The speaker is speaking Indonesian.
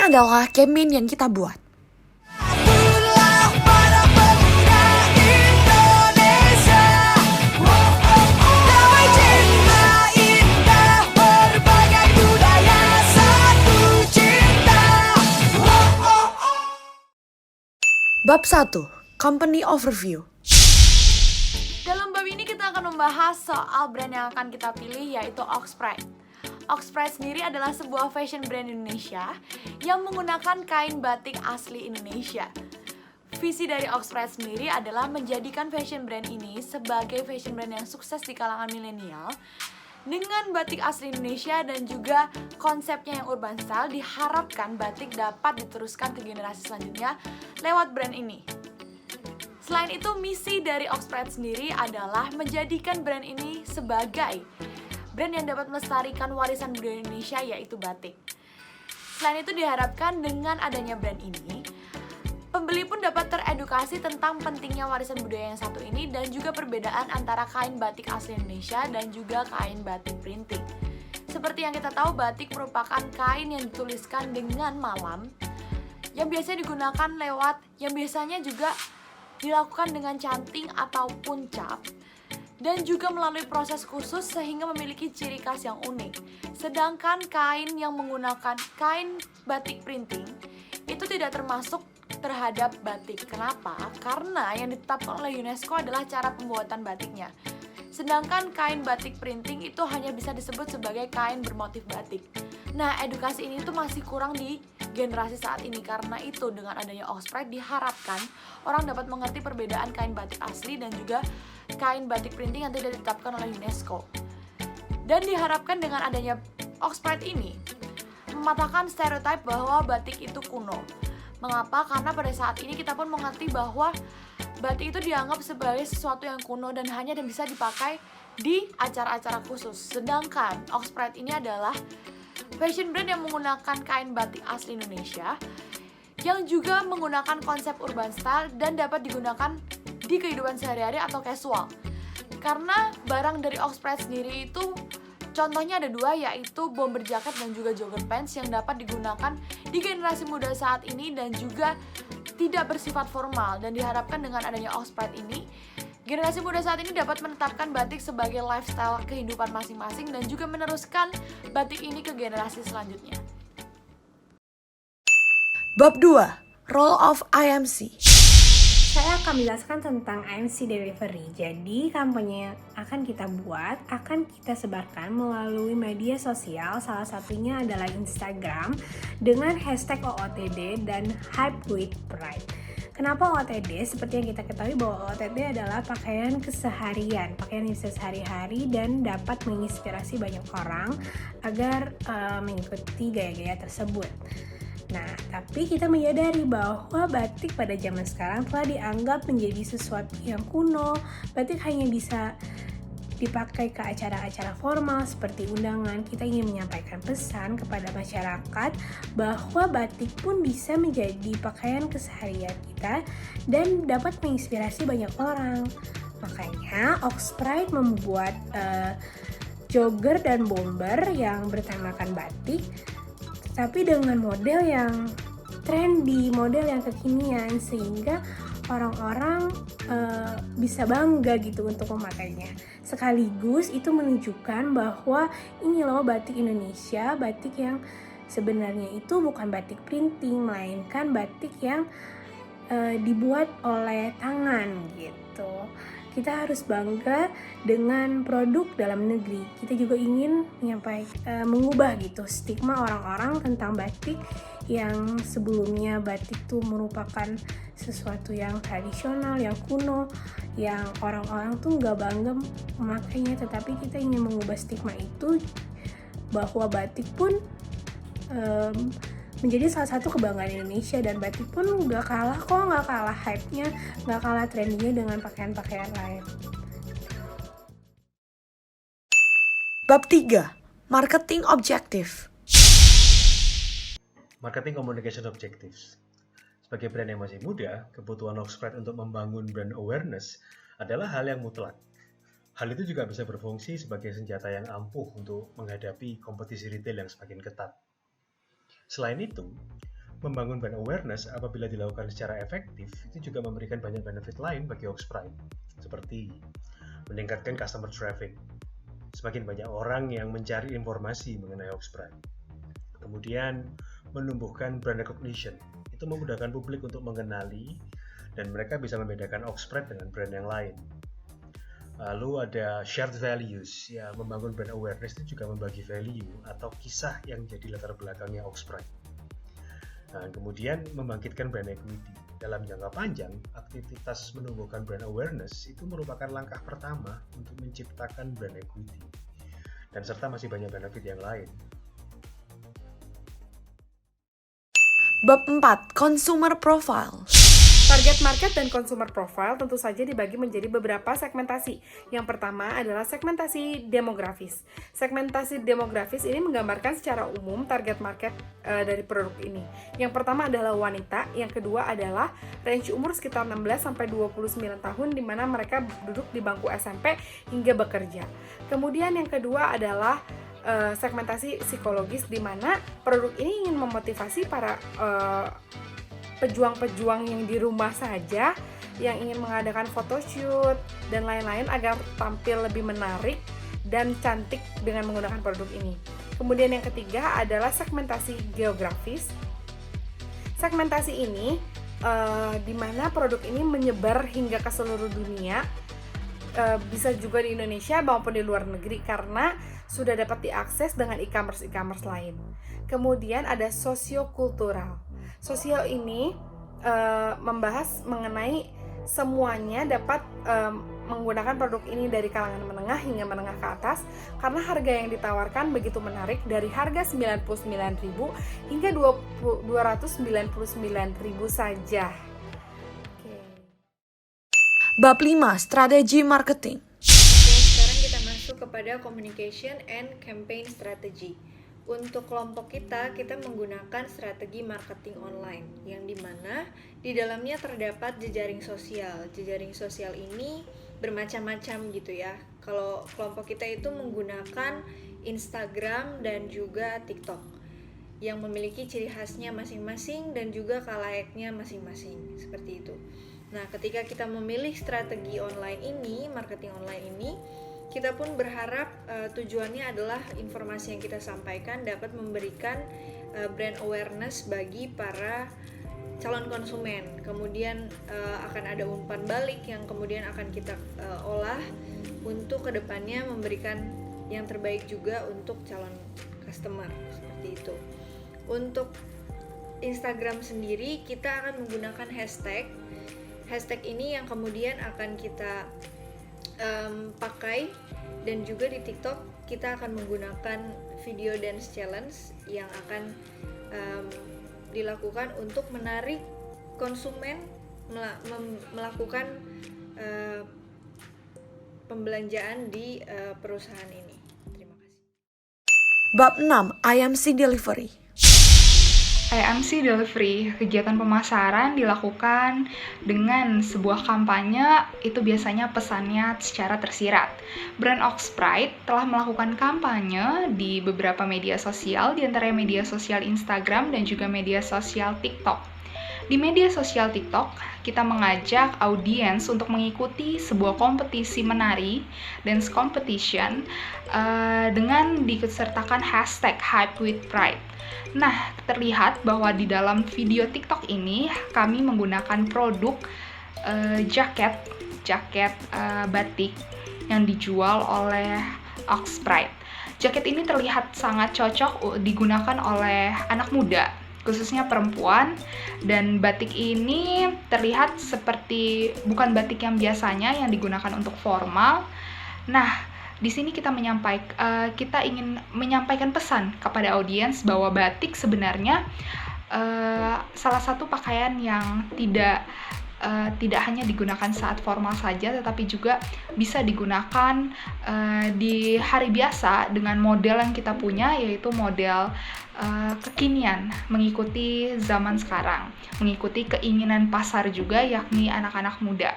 adalah campaign yang kita buat. Bab 1. Company Overview. Dalam bab ini kita akan membahas soal brand yang akan kita pilih, yaitu Oxpride. Oxpride sendiri adalah sebuah fashion brand Indonesia yang menggunakan kain batik asli Indonesia. Visi dari Oxpride sendiri adalah menjadikan fashion brand ini sebagai fashion brand yang sukses di kalangan milenial dengan batik asli Indonesia, dan juga konsepnya yang urban style. Diharapkan batik dapat diteruskan ke generasi selanjutnya lewat brand ini. Selain itu, misi dari Oxpride sendiri adalah menjadikan brand ini sebagai brand yang dapat melestarikan warisan budaya Indonesia, yaitu batik. Selain itu, diharapkan dengan adanya brand ini, pembeli pun dapat teredukasi tentang pentingnya warisan budaya yang satu ini dan juga perbedaan antara kain batik asli Indonesia dan juga kain batik printing. Seperti yang kita tahu, batik merupakan kain yang dituliskan dengan malam, yang biasanya digunakan yang biasanya juga dilakukan dengan canting ataupun cap, dan juga melalui proses khusus sehingga memiliki ciri khas yang unik. Sedangkan kain yang menggunakan kain batik printing itu tidak termasuk terhadap batik. Kenapa? Karena yang ditetapkan oleh UNESCO adalah cara pembuatan batiknya. Sedangkan kain batik printing itu hanya bisa disebut sebagai kain bermotif batik. Nah, edukasi ini tuh masih kurang di generasi saat ini. Karena itu, dengan adanya Oxpride diharapkan orang dapat mengerti perbedaan kain batik asli dan juga kain batik printing yang tidak ditetapkan oleh UNESCO. Dan diharapkan dengan adanya Oxpride ini mematahkan stereotip bahwa batik itu kuno. Mengapa? Karena pada saat ini kita pun mengerti bahwa batik itu dianggap sebagai sesuatu yang kuno dan hanya bisa dipakai di acara-acara khusus. Sedangkan Oxpride ini adalah fashion brand yang menggunakan kain batik asli Indonesia yang juga menggunakan konsep urban style dan dapat digunakan di kehidupan sehari-hari atau casual. Karena barang dari Oxpride sendiri itu contohnya ada dua, yaitu bomber jacket dan juga jogger pants yang dapat digunakan di generasi muda saat ini dan juga tidak bersifat formal. Dan diharapkan dengan adanya Oxpride ini, generasi muda saat ini dapat menetapkan batik sebagai lifestyle kehidupan masing-masing dan juga meneruskan batik ini ke generasi selanjutnya. Bab 2. Role of IMC. Saya akan menjelaskan tentang IMC Delivery. Jadi, kampanye yang akan kita buat, akan kita sebarkan melalui media sosial. Salah satunya adalah Instagram dengan hashtag OOTD dan Hype with Pride. Kenapa OOTD? Seperti yang kita ketahui bahwa OOTD adalah pakaian keseharian, pakaian yang bisa sehari-hari dan dapat menginspirasi banyak orang agar mengikuti gaya-gaya tersebut. Nah, tapi kita menyadari bahwa batik pada zaman sekarang telah dianggap menjadi sesuatu yang kuno. Batik hanya bisa dipakai ke acara-acara formal seperti undangan. Kita ingin menyampaikan pesan kepada masyarakat bahwa batik pun bisa menjadi pakaian keseharian kita dan dapat menginspirasi banyak orang. Makanya Oxpride membuat jogger dan bomber yang bertemakan batik, tapi dengan model yang trendy, model yang kekinian, sehingga orang-orang bisa bangga gitu untuk memakainya. Sekaligus itu menunjukkan bahwa ini loh batik Indonesia, batik yang sebenarnya itu bukan batik printing, melainkan batik yang dibuat oleh tangan gitu. Kita harus bangga dengan produk dalam negeri. Kita juga ingin mengubah gitu stigma orang-orang tentang batik yang sebelumnya batik itu merupakan sesuatu yang tradisional, yang kuno, yang orang-orang tuh nggak bangga memakainya. Tetapi kita ingin mengubah stigma itu bahwa batik pun menjadi salah satu kebanggaan Indonesia, dan batik pun nggak kalah hype-nya, nggak kalah trendinya dengan pakaian-pakaian lain. Bab 3. Marketing Objective. Marketing Communication Objectives. Sebagai brand yang masih muda, kebutuhan Oxpride untuk membangun brand awareness adalah hal yang mutlak. Hal itu juga bisa berfungsi sebagai senjata yang ampuh untuk menghadapi kompetisi retail yang semakin ketat. Selain itu, membangun brand awareness apabila dilakukan secara efektif itu juga memberikan banyak benefit lain bagi Oxprite, seperti meningkatkan customer traffic. Semakin banyak orang yang mencari informasi mengenai Oxprite. Kemudian menumbuhkan brand recognition. Itu memudahkan publik untuk mengenali dan mereka bisa membedakan Oxprite dengan brand yang lain. Lalu ada shared values, ya membangun brand awareness itu juga membagi value atau kisah yang jadi latar belakangnya Oxprite. Nah, kemudian membangkitkan brand equity. Dalam jangka panjang, aktivitas menumbuhkan brand awareness itu merupakan langkah pertama untuk menciptakan brand equity. Dan serta masih banyak benefit yang lain. Bab 4. Consumer Profile. Target market dan consumer profile tentu saja dibagi menjadi beberapa segmentasi. Yang pertama adalah segmentasi demografis. Segmentasi demografis ini menggambarkan secara umum target market dari produk ini. Yang pertama adalah wanita, yang kedua adalah range umur sekitar 16-29 tahun di mana mereka duduk di bangku SMP hingga bekerja. Kemudian yang kedua adalah segmentasi psikologis di mana produk ini ingin memotivasi para pejuang-pejuang yang di rumah saja yang ingin mengadakan photoshoot dan lain-lain agar tampil lebih menarik dan cantik dengan menggunakan produk ini. Kemudian yang ketiga adalah segmentasi geografis. Segmentasi ini di mana produk ini menyebar hingga ke seluruh dunia, bisa juga di Indonesia maupun di luar negeri karena sudah dapat diakses dengan e-commerce lain. Kemudian ada sosiokultural. Sosial ini membahas mengenai semuanya dapat menggunakan produk ini dari kalangan menengah hingga menengah ke atas karena harga yang ditawarkan begitu menarik dari harga 99.000 hingga 299.000 saja. Bab 5. Strategi Marketing. Oke, sekarang kita masuk kepada communication and campaign strategy. Untuk kelompok kita menggunakan strategi marketing online yang dimana di dalamnya terdapat jejaring sosial. Jejaring sosial ini bermacam-macam gitu ya. Kalau kelompok kita itu menggunakan Instagram dan juga TikTok yang memiliki ciri khasnya masing-masing dan juga kalaiknya masing-masing, seperti itu. Nah, ketika kita memilih strategi online ini, marketing online ini, kita pun berharap tujuannya adalah informasi yang kita sampaikan dapat memberikan brand awareness bagi para calon konsumen. Kemudian akan ada umpan balik yang kemudian akan kita olah untuk kedepannya memberikan yang terbaik juga untuk calon customer, seperti itu. Untuk Instagram sendiri kita akan menggunakan hashtag. Hashtag ini yang kemudian akan kita pakai, dan juga di TikTok kita akan menggunakan video dance challenge yang akan dilakukan untuk menarik konsumen melakukan pembelanjaan di perusahaan ini. Terima kasih. Bab 6. IMC Delivery. IMC Delivery, kegiatan pemasaran dilakukan dengan sebuah kampanye, itu biasanya pesannya secara tersirat. Brand Oxprite telah melakukan kampanye di beberapa media sosial, di antaranya media sosial Instagram dan juga media sosial TikTok. Di media sosial TikTok, kita mengajak audiens untuk mengikuti sebuah kompetisi menari, dance competition, dengan disertakan hashtag Hype with Pride. Nah, terlihat bahwa di dalam video TikTok ini kami menggunakan produk jaket batik yang dijual oleh Oxprite. Jaket ini terlihat sangat cocok digunakan oleh anak muda, khususnya perempuan, dan batik ini terlihat seperti bukan batik yang biasanya yang digunakan untuk formal. Nah, di sini kita ingin menyampaikan pesan kepada audiens bahwa batik sebenarnya salah satu pakaian yang tidak hanya digunakan saat formal saja, tetapi juga bisa digunakan di hari biasa dengan model yang kita punya, yaitu model kekinian, mengikuti zaman sekarang, mengikuti keinginan pasar juga, yakni anak-anak muda.